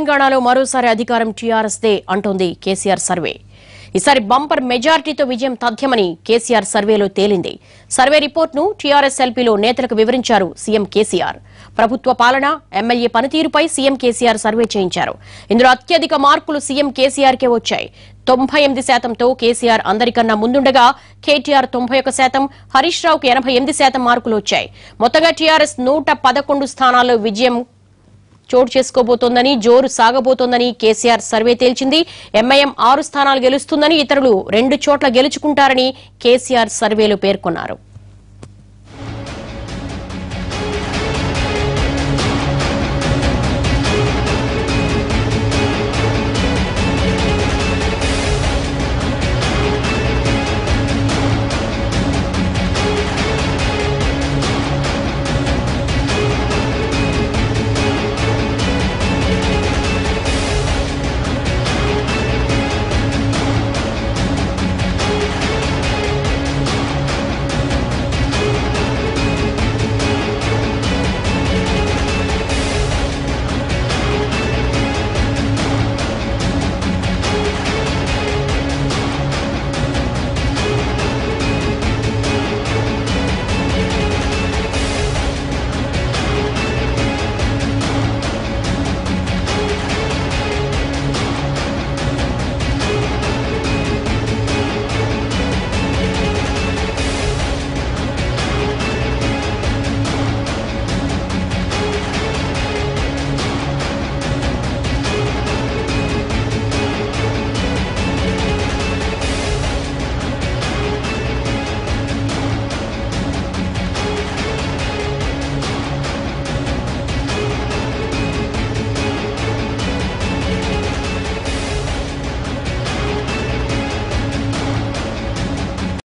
తెలంగాణలో మరోసారి అధికారం టీఆర్ఎస్ దే అంటోంది కేసీఆర్ సర్వే. ఈసారి బంపర్ మెజారిటీతో విజయం తథ్యమని కేసీఆర్ సర్వేలో తేలింది. సర్వే రిపోర్టును టీఆర్ఎస్ ఎల్పీలో నేతలకు వివరించారు సీఎం కేసీఆర్. ప్రభుత్వ పాలన, ఎమ్మెల్యే పనితీరుపై సీఎం కేసీఆర్ సర్వే చేయించారు. ఇందులో అత్యధిక మార్కులు సీఎం కేసీఆర్కే వచ్చాయి. 98%తో కేసీఆర్ అందరికన్నా ముందుండగా కేటీఆర్ 91%, హరీష్ రావుకు 88% మార్కులు వచ్చాయి. మొత్తంగా టీఆర్ఎస్ 111 స్థానాల్లో విజయం చోటు చేసుకోబోతోందని, జోరు సాగబోతోందని కేసీఆర్ సర్వే తేల్చింది. ఎంఐఎం 6 స్థానాలు గెలుస్తుందని, ఇతరులు 2 చోట్ల గెలుచుకుంటారని కేసీఆర్ సర్వేలో పేర్కొన్నారు.